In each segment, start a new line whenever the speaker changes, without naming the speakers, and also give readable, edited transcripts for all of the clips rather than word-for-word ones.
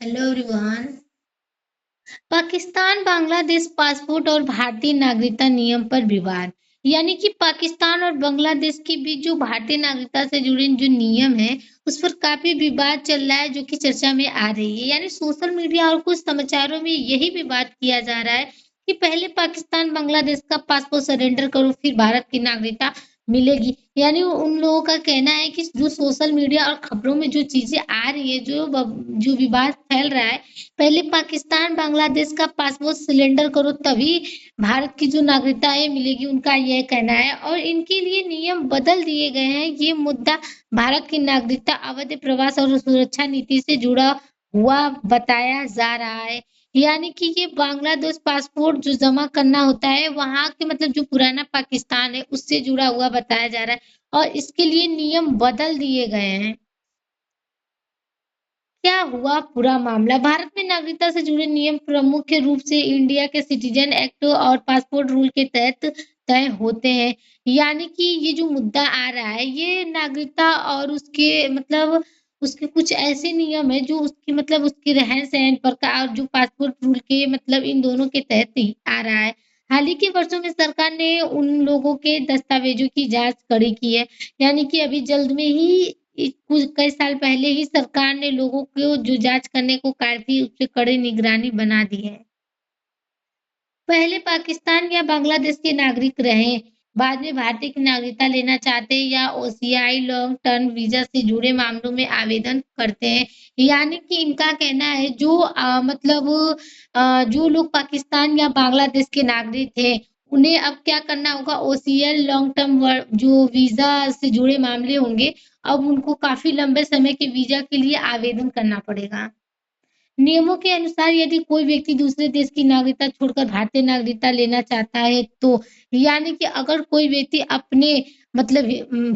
Hello everyone. Pakistan Bangladesh passport और भारतीय नागरिकता नियम पर विवाद। यानी कि पाकिस्तान और बांग्लादेश के बीच जो भारतीय नागरिकता से जुड़े जो नियम है उस पर काफी विवाद चल रहा है, जो कि चर्चा में आ रही है। यानी सोशल मीडिया और कुछ समाचारों में यही विवाद किया जा रहा है कि पहले पाकिस्तान बांग्लादेश का पासपोर्ट सरेंडर करो, फिर भारत की नागरिकता मिलेगी। यानी उन लोगों का कहना है कि जो सोशल मीडिया और खबरों में जो चीजें आ रही है, जो विवाद फैल रहा है, पहले पाकिस्तान बांग्लादेश का पासपोर्ट सिलेंडर करो तभी भारत की जो नागरिकता है मिलेगी, उनका यह कहना है। और इनके लिए नियम बदल दिए गए हैं। ये मुद्दा भारत की नागरिकता, अवैध प्रवास और सुरक्षा नीति से जुड़ा हुआ बताया जा रहा है। यानी कि ये बांग्लादेश पासपोर्ट जो जमा करना होता है वहां के मतलब जो पुराना पाकिस्तान है उससे जुड़ा हुआ बताया जा रहा है, और इसके लिए नियम बदल दिए गए हैं। क्या हुआ पूरा मामला? भारत में नागरिकता से जुड़े नियम प्रमुख रूप से इंडिया के सिटीजन एक्ट और पासपोर्ट रूल के तहत तय होते हैं। यानी कि ये जो मुद्दा आ रहा है ये नागरिकता और उसके मतलब उसके कुछ ऐसे नियम है जो उसकी मतलब उसके रहन सहन प्रकार जो पासपोर्ट रूल के मतलब इन दोनों के तहत ही आ रहा है। हाल ही के वर्षों में सरकार ने उन लोगों के दस्तावेजों की जांच कड़ी की है। यानी कि अभी जल्द में ही कुछ कई साल पहले ही सरकार ने लोगों को जो जांच करने को काफी उस पे कड़ी निगरानी बना दी है। पहले पाकिस्तान या बांग्लादेश के नागरिक रहे, बाद में भारतीय की नागरिकता लेना चाहते हैं या ओसीआई लॉन्ग टर्म वीजा से जुड़े मामलों में आवेदन करते हैं। यानी कि इनका कहना है जो जो लोग पाकिस्तान या बांग्लादेश के नागरिक थे उन्हें अब क्या करना होगा, ओसीएल लॉन्ग टर्म जो वीजा से जुड़े मामले होंगे, अब उनको काफी लंबे समय के वीजा के लिए आवेदन करना पड़ेगा। नियमों के अनुसार यदि कोई व्यक्ति दूसरे देश की नागरिकता छोड़कर भारतीय नागरिकता लेना चाहता है तो यानी कि अगर कोई व्यक्ति अपने मतलब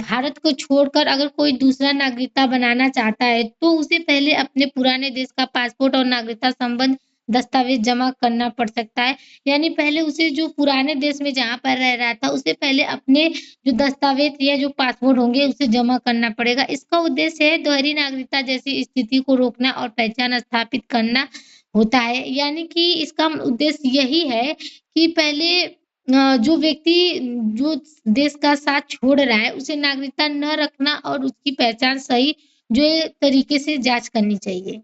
भारत को छोड़कर अगर कोई दूसरा नागरिकता बनाना चाहता है तो उसे पहले अपने पुराने देश का पासपोर्ट और नागरिकता संबंध दस्तावेज जमा करना पड़ सकता है। यानी पहले उसे जो पुराने देश में जहाँ पर रह रहा था उसे पहले अपने जो दस्तावेज या जो पासपोर्ट होंगे उसे जमा करना पड़ेगा। इसका उद्देश्य है दोहरी नागरिकता जैसी स्थिति को रोकना और पहचान स्थापित करना होता है। यानी कि इसका उद्देश्य यही है कि पहले जो व्यक्ति जो देश का साथ छोड़ रहा है उसे नागरिकता न रखना और उसकी पहचान सही जो तरीके से जांच करनी चाहिए।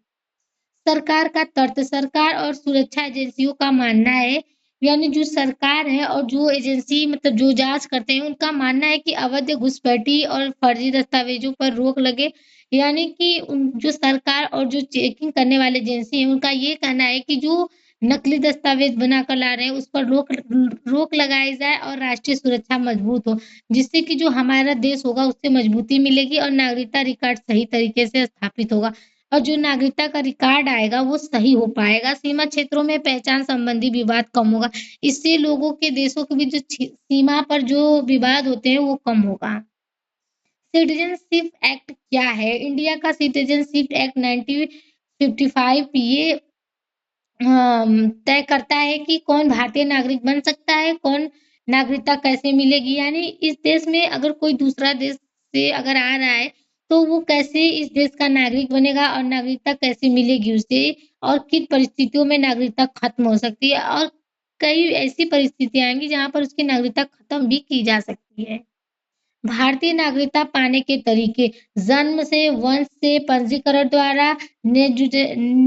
सरकार का तर्क, सरकार और सुरक्षा एजेंसियों का मानना है, यानी जो सरकार है और जो एजेंसी मतलब जो जांच करते हैं उनका मानना है कि अवैध घुसपैठी और फर्जी दस्तावेजों पर रोक लगे। यानी कि जो सरकार और जो चेकिंग करने वाले एजेंसी है उनका ये कहना है कि जो नकली दस्तावेज बनाकर ला रहे हैं उस पर रोक रोक लगाई जाए और राष्ट्रीय सुरक्षा मजबूत हो, जिससे कि जो हमारा देश होगा उससे मजबूती मिलेगी और नागरिकता रिकॉर्ड सही तरीके से स्थापित होगा और जो नागरिकता का रिकॉर्ड आएगा वो सही हो पाएगा। सीमा क्षेत्रों में पहचान संबंधी विवाद कम होगा। इससे लोगों के देशों के बीच जो सीमा पर जो विवाद होते हैं वो कम होगा। सिटीजनशिप एक्ट क्या है? इंडिया का सिटीजनशिप एक्ट 1955 ये तय करता है कि कौन भारतीय नागरिक बन सकता है, कौन नागरिकता कैसे मिलेगी। यानी इस देश में अगर कोई दूसरा देश से अगर आ रहा है तो वो कैसे इस देश का नागरिक बनेगा और नागरिकता कैसे मिलेगी उसे, और किन परिस्थितियों में नागरिकता खत्म हो सकती है, और कई ऐसी परिस्थितियां आएंगी जहां पर उसकी नागरिकता खत्म भी की जा सकती है। भारतीय नागरिकता पाने के तरीके: जन्म से, वंश से, पंजीकरण द्वारा,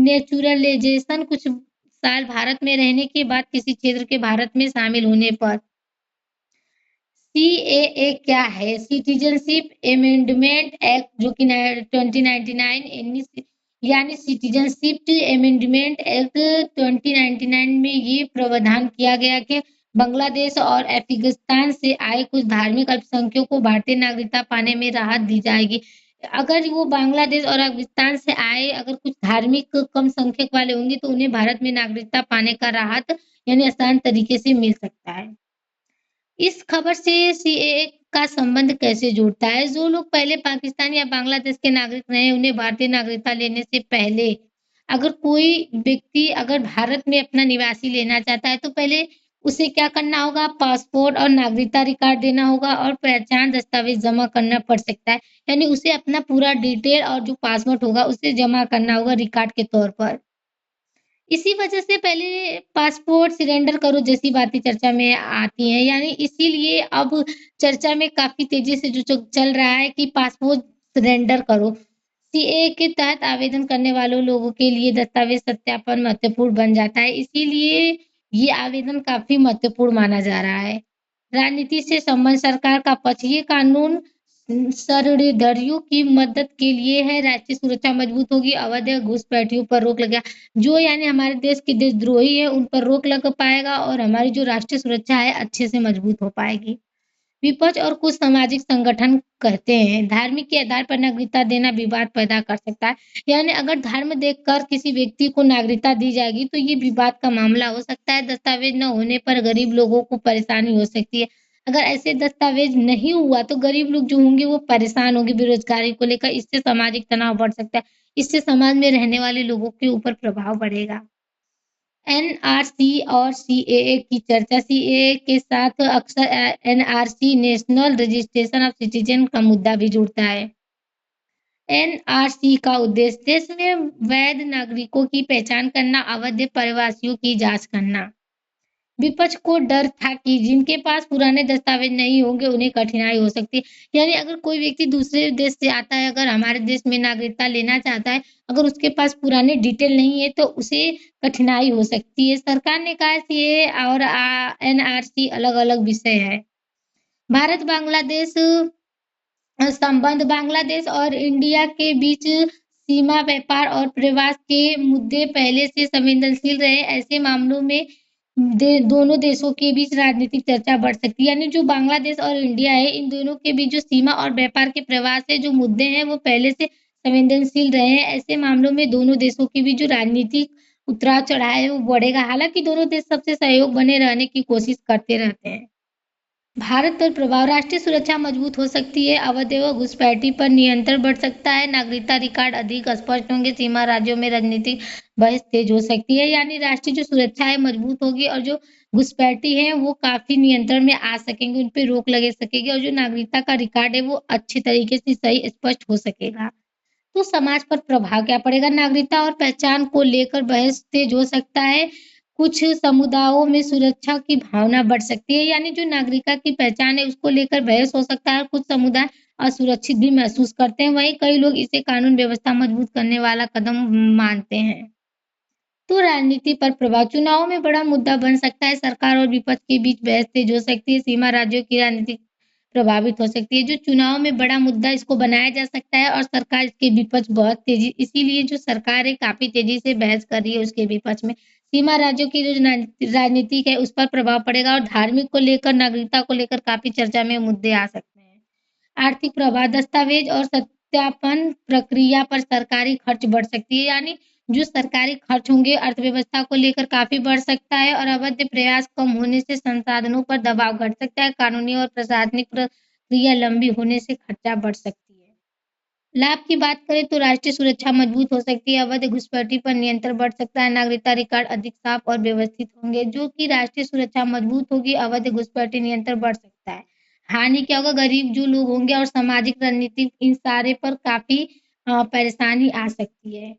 नेचुरलाइजेशन, कुछ साल भारत में रहने के बाद किसी क्षेत्र के भारत में शामिल होने पर। सीएए क्या है? सिटीजनशिप अमेंडमेंट एक्ट जो कि 2099 यानी सिटीजनशिप अमेंडमेंट एक्ट 2099 में ये प्रावधान किया गया कि बांग्लादेश और अफगानिस्तान से आए कुछ धार्मिक अल्पसंख्यकों को भारतीय नागरिकता पाने में राहत दी जाएगी। अगर वो बांग्लादेश और अफगानिस्तान से आए अगर कुछ धार्मिक कम संख्यक वाले होंगे तो उन्हें भारत में नागरिकता पाने का राहत यानी आसान तरीके से मिल सकता है। इस खबर से सीएए का संबंध कैसे जुड़ता है? जो लोग पहले पाकिस्तान या बांग्लादेश के नागरिक रहे, उन्हें भारतीय नागरिकता लेने से पहले अगर कोई व्यक्ति अगर भारत में अपना निवासी लेना चाहता है, तो पहले उसे क्या करना होगा, पासपोर्ट और नागरिकता रिकॉर्ड देना होगा और पहचान दस्तावेज़ जमा करना पड़ सकता है। यानी उसे अपना पूरा डिटेल और जो पासपोर्ट होगा उसे जमा करना होगा रिकॉर्ड के तौर पर। इसी वजह से पहले पासपोर्ट सरेंडर करो जैसी बातें चर्चा में आती हैं। यानी इसीलिए अब चर्चा में काफ़ी तेज़ी से जो चल रहा है कि पासपोर्ट सरेंडर करो। सीएए के तहत आवेदन करने वालों लोगों के लिए दस्तावेज़ सत्यापन महत्वपूर्ण बन जाता है। इसीलिए ये आवेदन काफ़ी महत्वपूर्ण माना जा रहा है। राजनीति से संबंध सरकार का पक्ष ये कानून षड्यंत्रियों की मदद के लिए है, राष्ट्रीय सुरक्षा मजबूत होगी, अवैध घुसपैठियों पर रोक लगा जो यानी हमारे देश के देशद्रोही हैं, उन पर रोक लग पाएगा और हमारी जो राष्ट्रीय सुरक्षा है, अच्छे से मजबूत हो पाएगी। विपक्ष और कुछ सामाजिक संगठन कहते हैं, धार्मिक के आधार पर नागरिकता देना विवाद पैदा कर सकता है। यानी अगर धर्म देखकर किसी व्यक्ति को नागरिकता दी जाएगी, तो ये विवाद का मामला हो सकता है। दस्तावेज न होने पर गरीब लोगों को परेशानी हो सकती है। अगर ऐसे दस्तावेज नहीं हुआ, तो गरीब लोग जो होंगे वो परेशान होंगे बेरोजगारी को लेकर। इससे सामाजिक तनाव बढ़ सकता है। इससे समाज में रहने वाले लोगों के ऊपर प्रभाव बढ़ेगा। एनआरसी और सीएए की चर्चा सीएए के साथ अक्सर NRC national registration of citizen का मुद्दा भी जुड़ता है। एनआरसी का उद्देश्य देश में वैध नागरिकों की पहचान करना, अवैध प्रवासियों की जांच करना। विपक्ष को डर था कि जिनके पास पुराने दस्तावेज नहीं होंगे उन्हें कठिनाई हो सकती है। यानी अगर कोई व्यक्ति दूसरे देश से आता है, अगर हमारे देश में नागरिकता लेना चाहता है, अगर उसके पास पुराने डिटेल नहीं है तो उसे कठिनाई हो सकती है। सरकार ने कहा है सीएए और एनआरसी अलग-अलग विषय है। भारत बांग्लादेश संबंध बांग्लादेश और इंडिया के बीच सीमा व्यापार और प्रवास के मुद्दे पहले से संवेदनशील रहे। ऐसे मामलों में दोनों देशों के बीच राजनीतिक चर्चा बढ़ सकती है। यानी जो बांग्लादेश और इंडिया है, इन दोनों के बीच जो सीमा और व्यापार के प्रवास है, जो मुद्दे हैं, वो पहले से संवेदनशील रहे हैं। ऐसे मामलों में दोनों देशों के बीच जो राजनीतिक उतराव-चढ़ाव है, वो बढ़ेगा। हालाँकि दोनों देश सबसे सहयोग बने रहने की कोशिश करते रहते हैं। भारत पर प्रभाव राष्ट्रीय सुरक्षा मजबूत हो सकती है, अवैध व घुसपैठी पर नियंत्रण बढ़ सकता है, नागरिकता रिकॉर्ड अधिक स्पष्ट होंगे, सीमा राज्यों में राजनीतिक बहस तेज हो सकती है। यानी राष्ट्रीय जो सुरक्षा है मजबूत होगी और जो घुसपैठी है वो काफ़ी नियंत्रण में आ सकेंगे, उन पे रोक लग सकेगी और जो नागरिकता का रिकॉर्ड है वो अच्छे तरीके से सही स्पष्ट हो सकेगा। तो समाज पर प्रभाव क्या पड़ेगा? नागरिकता और पहचान को लेकर बहस तेज हो सकता है। कुछ समुदायों में सुरक्षा की भावना बढ़ सकती है, यानी जो नागरिकता की पहचान है उसको लेकर बहस हो सकता है। कुछ समुदाय असुरक्षित भी महसूस करते हैं, वहीं कई लोग इसे कानून व्यवस्था मजबूत करने वाला कदम मानते हैं। तो राजनीति पर प्रभाव चुनाव में बड़ा मुद्दा बन सकता है, सरकार और विपक्ष के बीच बहस तेज हो सकती है, सीमा राज्यों की राजनीति प्रभावित हो सकती है। जो चुनाव में बड़ा मुद्दा इसको बनाया जा सकता है और सरकार इसके विपक्ष बहुत तेज़ी इसीलिए जो सरकार है काफ़ी तेज़ी से बहस कर रही है उसके विपक्ष में। सीमा राज्यों की जो राजनीतिक है उस पर प्रभाव पड़ेगा और धार्मिक को लेकर, नागरिकता को लेकर काफ़ी चर्चा में मुद्दे आ सकते हैं। आर्थिक प्रभाव दस्तावेज और सत्यापन प्रक्रिया पर सरकारी खर्च बढ़ सकती है, यानी जो सरकारी खर्च होंगे अर्थव्यवस्था को लेकर काफ़ी बढ़ सकता है और अवैध प्रयास कम होने से संसाधनों पर दबाव घट सकता है। कानूनी और प्रशासनिक प्रक्रिया लंबी होने से खर्चा बढ़ सकती है। लाभ की बात करें तो राष्ट्रीय सुरक्षा मजबूत हो सकती है, अवैध घुसपैठी पर नियंत्रण बढ़ सकता है, नागरिकता रिकॉर्ड अधिक साफ और व्यवस्थित होंगे, जो कि राष्ट्रीय सुरक्षा मजबूत होगी, अवैध घुसपैठी नियंत्रण बढ़ सकता है। हानि क्या होगा? गरीब जो लोग होंगे और सामाजिक रणनीति इन सारे पर काफ़ी परेशानी आ सकती है।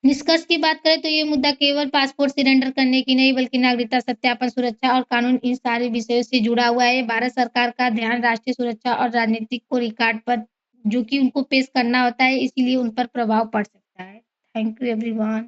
निष्कर्ष की बात करें तो ये मुद्दा केवल पासपोर्ट सरेंडर करने की नहीं बल्कि नागरिकता सत्यापन, सुरक्षा और कानून इन सारे विषयों से जुड़ा हुआ है। भारत सरकार का ध्यान राष्ट्रीय सुरक्षा और राजनीतिक को रिकॉर्ड पर जो कि उनको पेश करना होता है इसीलिए उन पर प्रभाव पड़ सकता है। Thank you everyone.